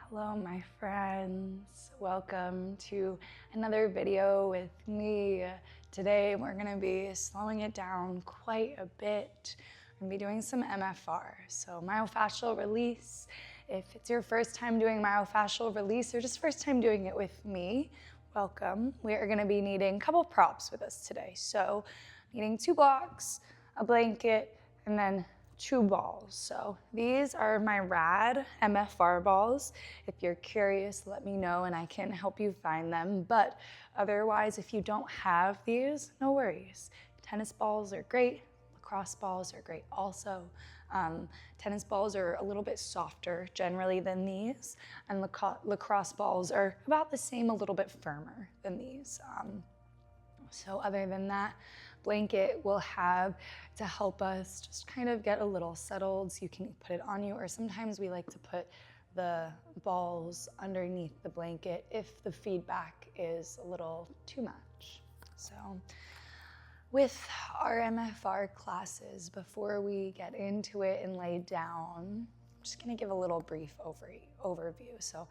Hello, my friends. Welcome to another video with me. Today, we're gonna be slowing it down quite a bit. We're gonna be doing some MFR, so myofascial release. If it's your first time doing myofascial release or just first time doing it with me, welcome. We are gonna be needing a couple props with us today. So, needing 2 blocks, a blanket, and then 2 balls. So these are my rad MFR balls. If you're curious, let me know and I can help you find them. But otherwise, if you don't have these, no worries. Tennis balls are great. Lacrosse balls are great also. Tennis balls are a little bit softer generally than these, and lacrosse balls are about the same, a little bit firmer than these. So other than that, blanket will have to help us just kind of get a little settled, so you can put it on you, or sometimes we like to put the balls underneath the blanket if the feedback is a little too much. So with our MFR classes, before we get into it and lay down, I'm just gonna give a little brief overview. So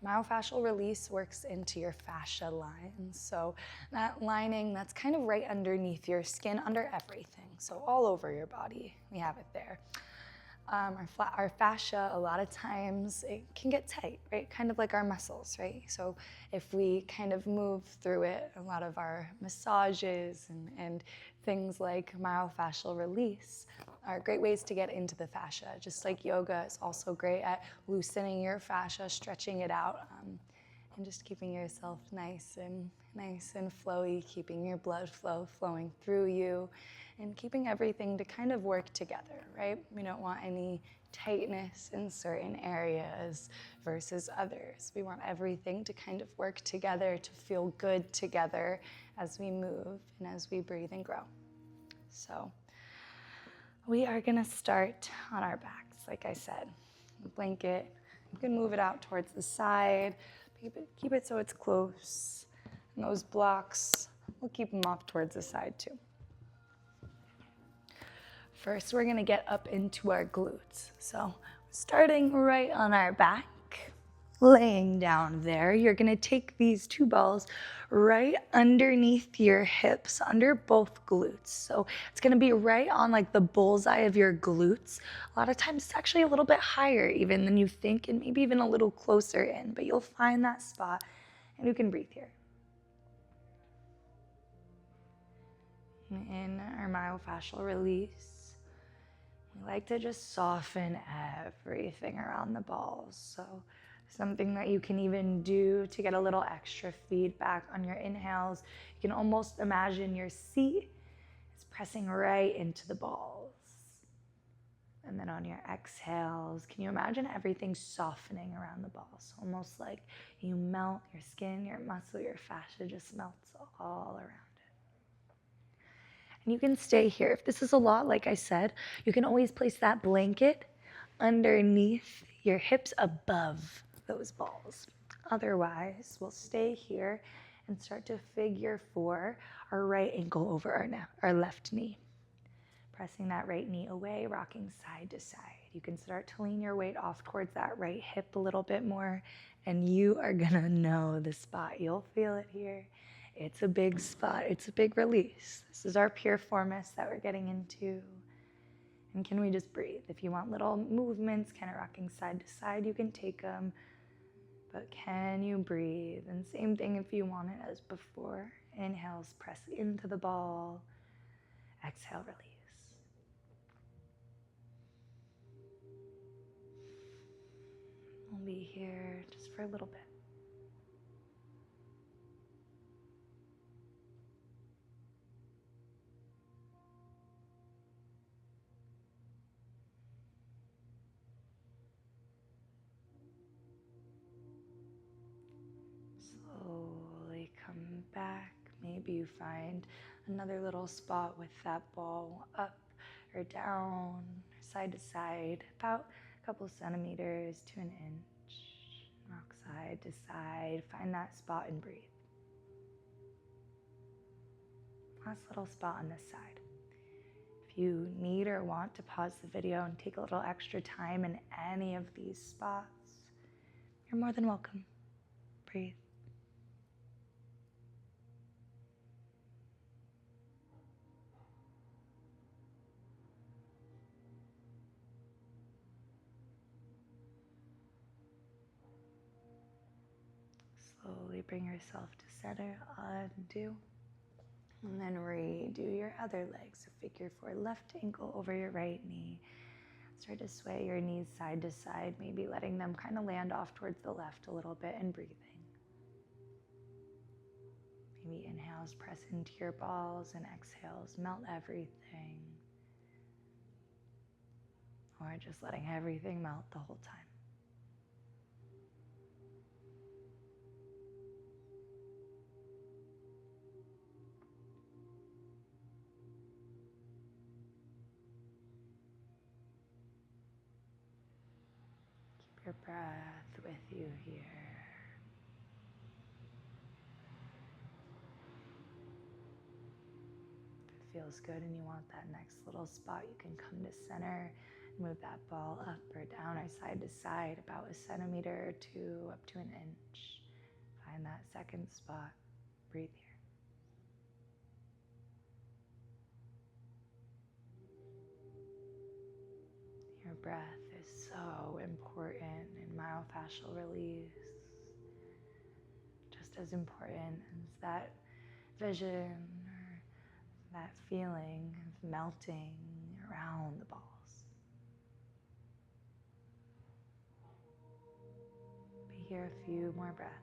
myofascial release works into your fascia lines. So that lining, that's kind of right underneath your skin, under everything. So all over your body, we have it there. Our fascia, a lot of times, it can get tight, right? Kind of like our muscles, right? So if we kind of move through it, a lot of our massages and things like myofascial release are great ways to get into the fascia. Just like yoga is also great at loosening your fascia, stretching it out, and just keeping yourself nice and flowy, keeping your blood flow flowing through you, and keeping everything to kind of work together, right? We don't want any tightness in certain areas versus others. We want everything to kind of work together, to feel good together as we move and as we breathe and grow. So we are gonna start on our backs, like I said. The blanket, you can move it out towards the side, keep it so it's close. And those blocks, we'll keep them off towards the side too. First, we're gonna get up into our glutes. So starting right on our back, laying down there, you're gonna take these 2 balls right underneath your hips, under both glutes. So it's gonna be right on like the bullseye of your glutes. A lot of times it's actually a little bit higher even than you think, and maybe even a little closer in, but you'll find that spot and you can breathe here. In our myofascial release, we like to just soften everything around the balls. So something that you can even do to get a little extra feedback on your inhales, you can almost imagine your seat is pressing right into the balls. And then on your exhales, can you imagine everything softening around the balls? Almost like you melt your skin, your muscle, your fascia just melts all around. And you can stay here. If this is a lot, like I said, you can always place that blanket underneath your hips above those balls. Otherwise, we'll stay here and start to figure 4 our right ankle over our left knee. Pressing that right knee away, rocking side to side. You can start to lean your weight off towards that right hip a little bit more, and you are gonna know the spot. You'll feel it here. It's a big spot, it's a big release. This is our piriformis that we're getting into. And can we just breathe? If you want little movements, kind of rocking side to side, you can take them. But can you breathe? And same thing if you want it as before. Inhales, press into the ball. Exhale, release. We'll be here just for a little bit. Slowly come back. Maybe you find another little spot with that ball up or down, side to side, about a couple centimeters to an inch. Rock side to side. Find that spot and breathe. Last little spot on this side. If you need or want to pause the video and take a little extra time in any of these spots, You're more than welcome. Breathe. Slowly bring yourself to center, undo, and then redo your other leg. So figure 4, left ankle over your right knee. Start to sway your knees side to side, maybe letting them kind of land off towards the left a little bit and breathing. Maybe inhales, press into your balls, and exhales, melt everything. Or just letting everything melt the whole time. Keep your breath with you here. If it feels good and you want that next little spot, you can come to center, move that ball up or down or side to side about 1 centimeter or 2, up to 1 inch. Find that second spot. Breathe here. Your breath is so important in myofascial release. Just as important as that vision or that feeling of melting around the balls. Be here a few more breaths.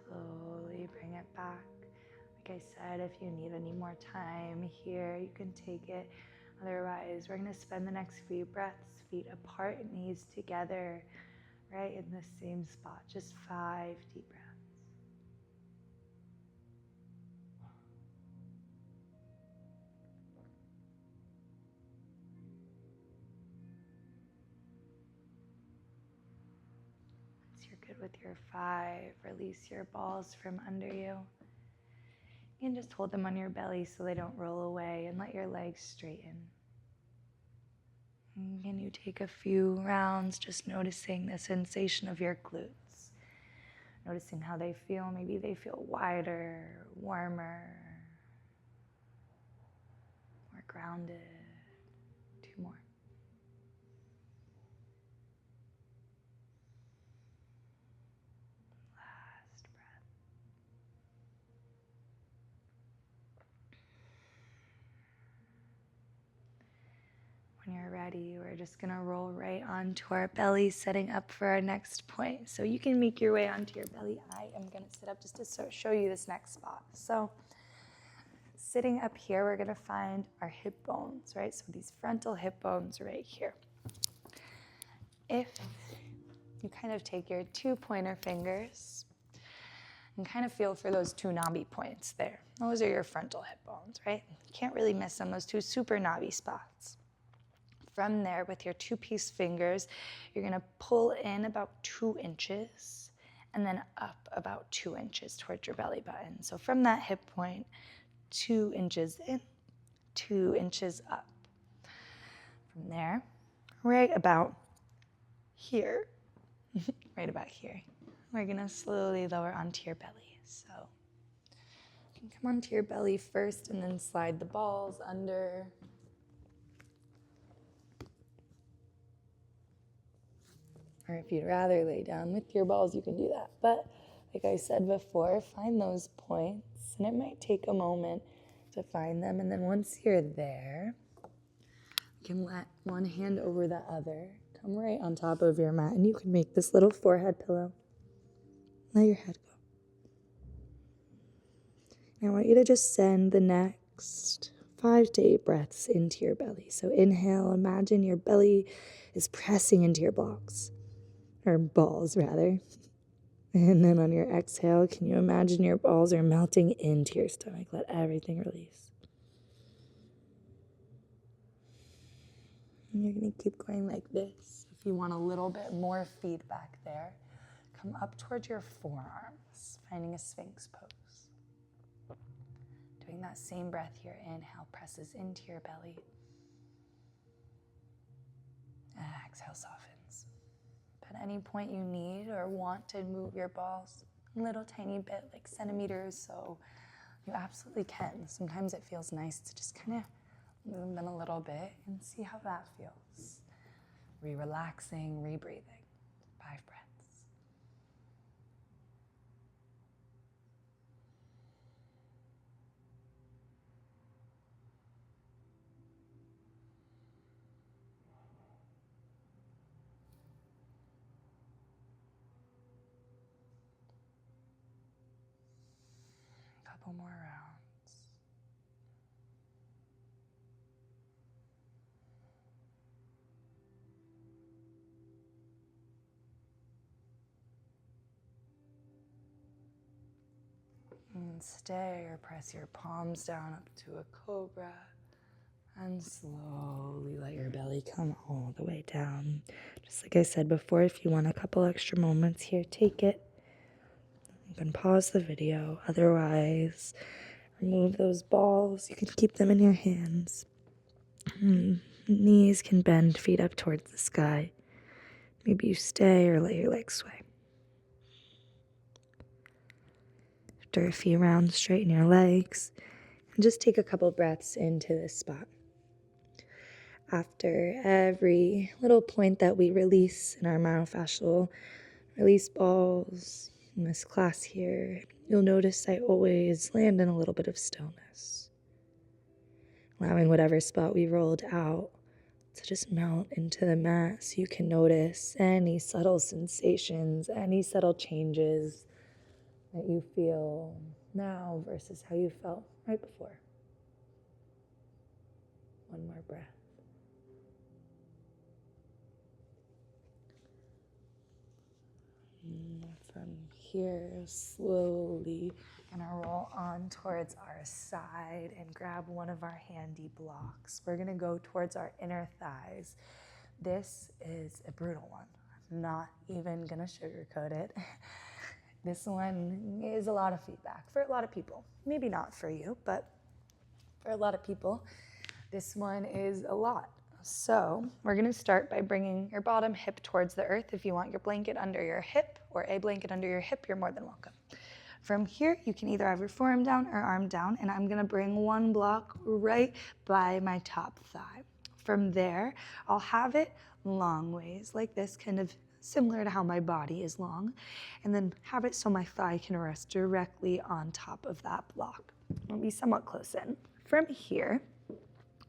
Slowly bring it back. Like I said, if you need any more time here, you can take it. Otherwise, we're going to spend the next few breaths, feet apart, knees together, right in the same spot. Just 5 deep breaths. Once you're good with your 5, release your balls from under you. You can just hold them on your belly so they don't roll away and let your legs straighten. And can you take a few rounds just noticing the sensation of your glutes? Noticing how they feel. Maybe they feel wider, warmer, more grounded. 2 more. Last breath. When you're ready, we're just going to roll right onto our belly, setting up for our next point. So you can make your way onto your belly. I am going to sit up just to show you this next spot. So sitting up here, we're going to find our hip bones, right? So these frontal hip bones right here. If you kind of take your 2 pointer fingers and kind of feel for those 2 knobby points there. Those are your frontal hip bones, right? You can't really miss them, those 2 super knobby spots. From there, with your 2-piece fingers, you're going to pull in about 2 inches and then up about 2 inches towards your belly button. So from that hip point, 2 inches in, 2 inches up. From there, right about here, right about here, we're going to slowly lower onto your belly. So you can come onto your belly first and then slide the balls under. Or if you'd rather lay down with your balls, you can do that. But like I said before, find those points. And it might take a moment to find them. And then once you're there, you can let one hand over the other. Come right on top of your mat. And you can make this little forehead pillow. Let your head go. And I want you to just send the next 5 to 8 breaths into your belly. So inhale, imagine your belly is pressing into your blocks. Or balls, rather. And then on your exhale, can you imagine your balls are melting into your stomach? Let everything release. And you're going to keep going like this. If you want a little bit more feedback there, come up towards your forearms, finding a Sphinx pose. Doing that same breath here. Inhale presses into your belly. Exhale softens. If at any point you need or want to move your balls a little tiny bit, like centimeters, so you absolutely can. Sometimes it feels nice to just kind of move them a little bit and see how that feels. Relaxing, rebreathing. 5 breaths. Couple more rounds. And stay or press your palms down up to a cobra. And slowly let your belly come all the way down. Just like I said before, if you want a couple extra moments here, take it. You can pause the video. Otherwise, remove those balls. You can keep them in your hands. Knees can bend, feet up towards the sky. Maybe you stay or let your legs sway. After a few rounds, straighten your legs and just take a couple breaths into this spot. After every little point that we release in our myofascial release balls in this class here, you'll notice I always land in a little bit of stillness, allowing whatever spot we rolled out to just melt into the mat so you can notice any subtle sensations, any subtle changes that you feel now versus how you felt right before. One more breath. From here, slowly gonna roll on towards our side and grab one of our handy blocks. We're gonna go towards our inner thighs. This is a brutal one. I'm not even gonna sugarcoat it. This one is a lot of feedback for a lot of people. Maybe not for you, but for a lot of people, this one is a lot. So we're gonna start by bringing your bottom hip towards the earth. If you want your blanket under your hip or a blanket under your hip, you're more than welcome. From here, you can either have your forearm down or arm down, and I'm gonna bring one block right by my top thigh. From there, I'll have it long ways like this, kind of similar to how my body is long, and then have it so my thigh can rest directly on top of that block. I'll be somewhat close in. From here,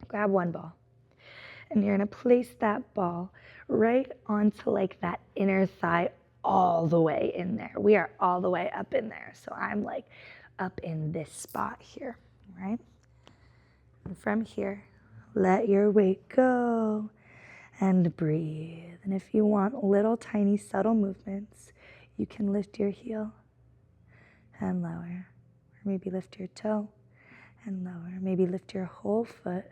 grab one ball. And you're gonna place that ball right onto like that inner thigh all the way in there. We are all the way up in there. So I'm like up in this spot here, right? And from here, let your weight go and breathe. And if you want little tiny subtle movements, you can lift your heel and lower. Or maybe lift your toe and lower. Maybe lift your whole foot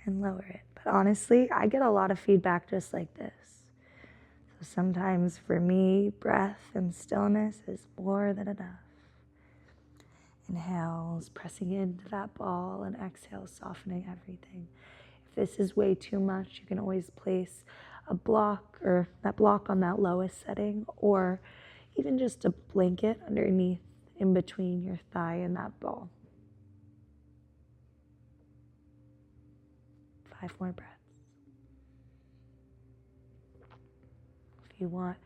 and lower it. But honestly, I get a lot of feedback just like this. So sometimes for me, breath and stillness is more than enough. Inhales, pressing into that ball, and exhales, softening everything. If this is way too much, you can always place a block or that block on that lowest setting, or even just a blanket underneath in between your thigh and that ball. 5 more breaths. If you want,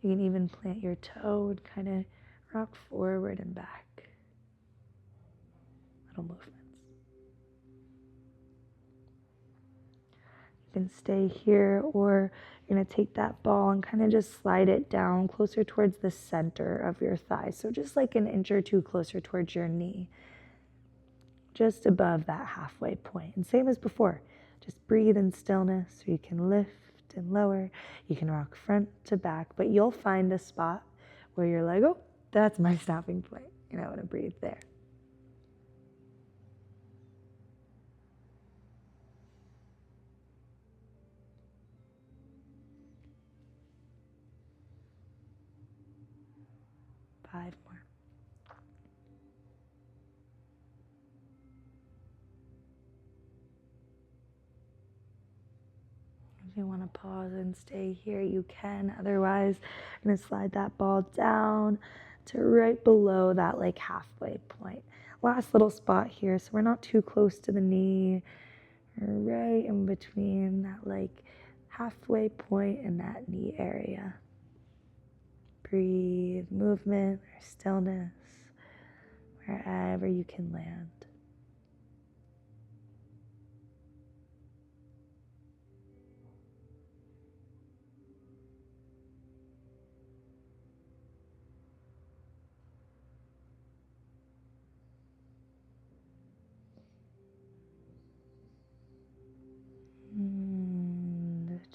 you can even plant your toe and kind of rock forward and back. Little movements. You can stay here, or you're going to take that ball and kind of just slide it down closer towards the center of your thigh. So just like an inch or two closer towards your knee. Just above that halfway point. And same as before. Just breathe in stillness, so you can lift and lower. You can rock front to back, but you'll find a spot where you're like, oh, that's my stopping point. And I want to breathe there. 5 more. If you want to pause and stay here, you can. Otherwise, I'm going to slide that ball down to right below that like halfway point. Last little spot here, so we're not too close to the knee. We're right in between that like halfway point and that knee area. Breathe, movement or stillness, wherever you can land.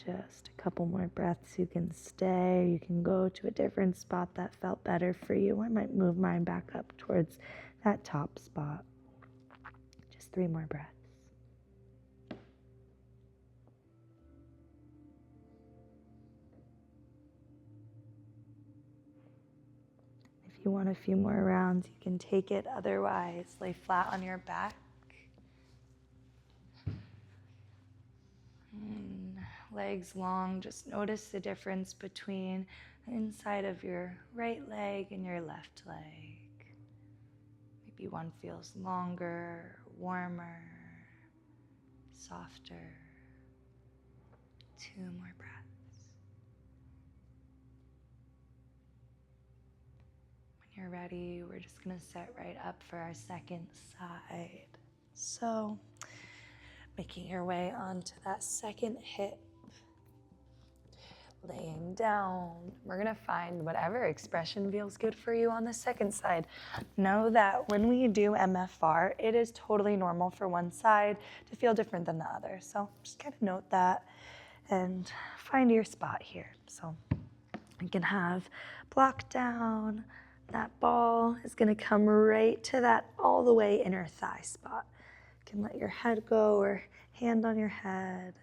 Just a couple more breaths. You can stay, you can go to a different spot that felt better for you. I might move mine back up towards that top spot. Just 3 more breaths. If you want a few more rounds, you can take it. Otherwise, lay flat on your back. Legs long, just notice the difference between the inside of your right leg and your left leg. Maybe one feels longer, warmer, softer. 2 more breaths. When you're ready, we're just gonna set right up for our second side. So, making your way onto that second hip. Laying down, we're gonna find whatever expression feels good for you on the second side. Know that when we do MFR, it is totally normal for one side to feel different than the other. So just kind of note that and find your spot here. So you can have block down. That ball is gonna come right to that all the way inner thigh spot. You can let your head go or hand on your head.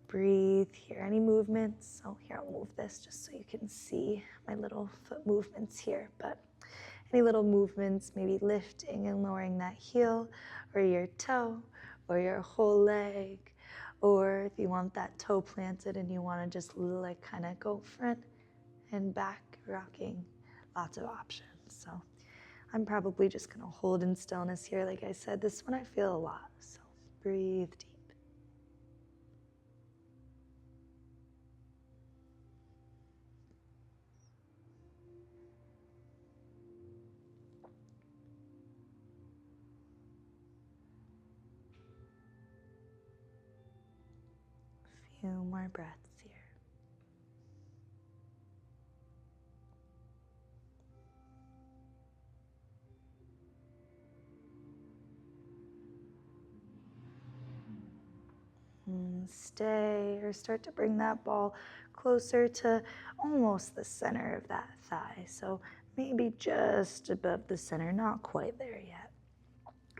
Breathe here. Any movements? Oh, here, I'll move this just so you can see my little foot movements here. But any little movements, maybe lifting and lowering that heel or your toe or your whole leg. Or if you want that toe planted and you want to just like kind of go front and back, rocking, lots of options. So I'm probably just going to hold in stillness here. Like I said, this one I feel a lot. So breathe deep. Few more breaths here. And stay or start to bring that ball closer to almost the center of that thigh. So maybe just above the center, not quite there yet.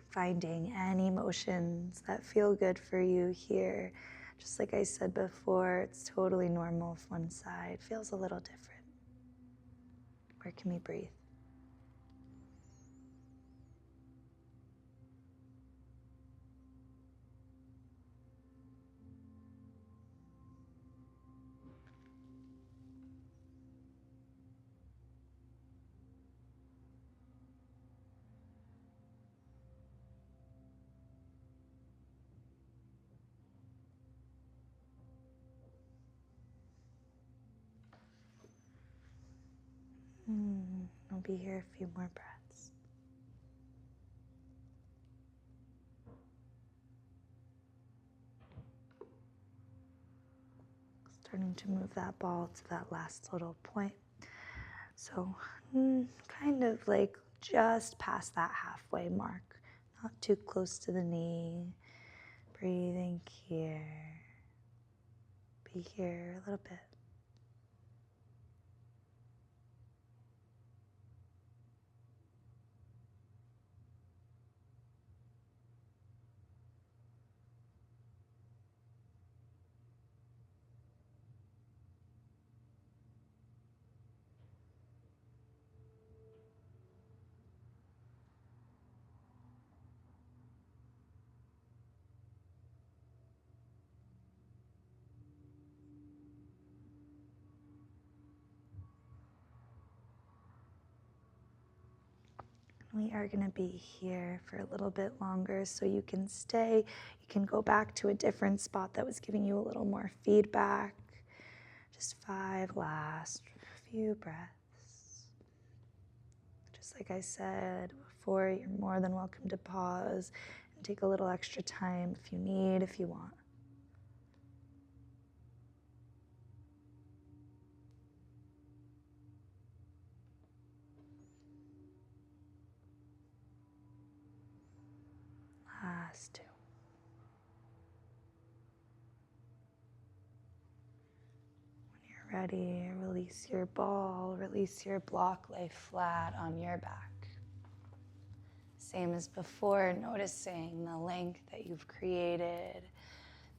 Finding any motions that feel good for you here. Just like I said before, it's totally normal if one side feels a little different. Where can we breathe? I'll be here a few more breaths. Starting to move that ball to that last little point. So kind of like just past that halfway mark, not too close to the knee. Breathing here. Be here a little bit. we are going to be here for a little bit longer, so you can stay. You can go back to a different spot that was giving you a little more feedback. Just 5 last few breaths. Just like I said before, you're more than welcome to pause and take a little extra time if you need, if you want. Last 2. When you're ready, release your ball, release your block, lay flat on your back. Same as before, noticing the length that you've created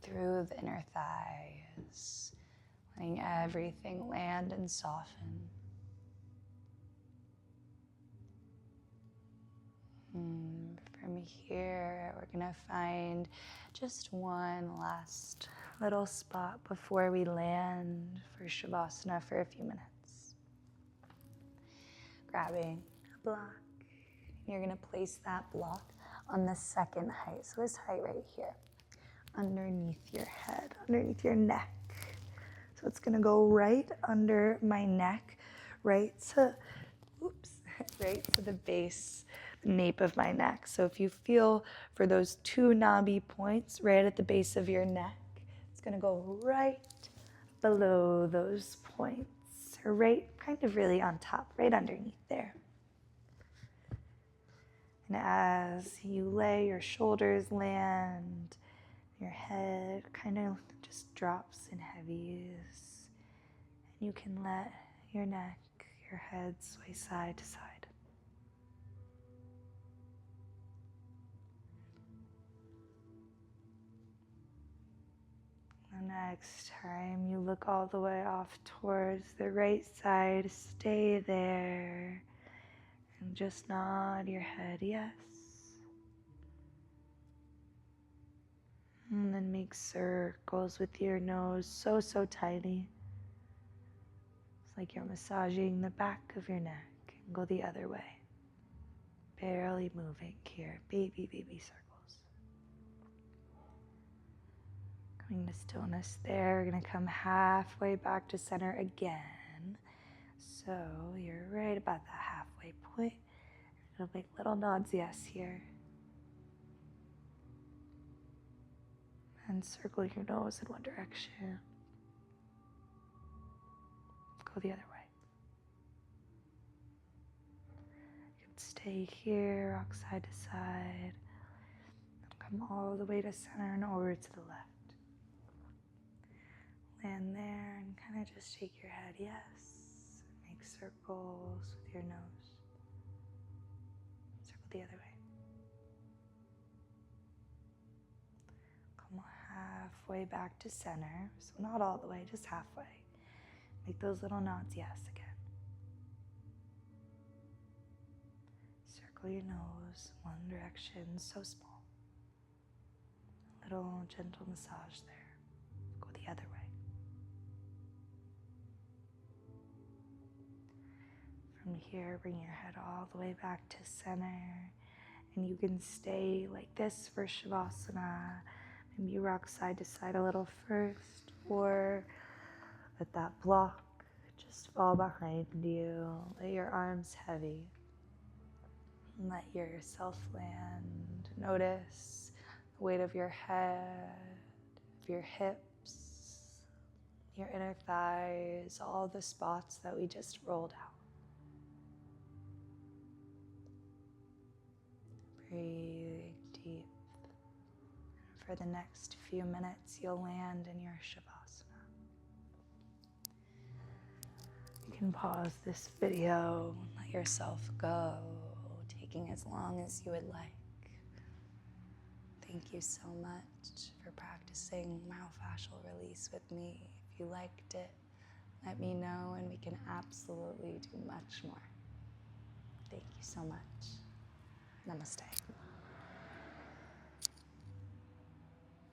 through the inner thighs, letting everything land and soften. From here, we're gonna find just one last little spot before we land for Shavasana for a few minutes. Grabbing a block, you're gonna place that block on the second height. So this height right here, underneath your head, underneath your neck. So it's gonna go right under my neck, right to the base, the nape of my neck. So if you feel for those 2 knobby points right at the base of your neck, it's gonna go right below those points, or right kind of really on top, right underneath there. And as you lay, your shoulders land, your head kind of just drops in heavies, and you can let your neck, your head sway side to side. The next time you look all the way off towards the right side, stay there and just nod your head yes. And then make circles with your nose so tiny. It's like you're massaging the back of your neck, and go the other way. Barely moving here, baby circles. Coming to stillness there, we're gonna come halfway back to center again. So you're right about that halfway point. It'll make little nods yes here. And circle your nose in one direction. Go the other way. You can stay here, rock side to side. Come all the way to center and over to the left. Land there and kind of just shake your head yes. Make circles with your nose. Circle the other way. Halfway back to center, so not all the way, just halfway. Make those little nods yes again. Circle your nose one direction, so small. A little gentle massage there. Go the other way. From here, bring your head all the way back to center, and you can stay like this for Shavasana. Maybe you rock side to side a little first, or let that block just fall behind you. Let your arms heavy. And let yourself land. Notice the weight of your head, of your hips, your inner thighs, all the spots that we just rolled out. Breathe deep. For the next few minutes, you'll land in your Shavasana. You can pause this video, let yourself go, taking as long as you would like. Thank you so much for practicing myofascial release with me. If you liked it, let me know and we can absolutely do much more. Thank you so much. Namaste.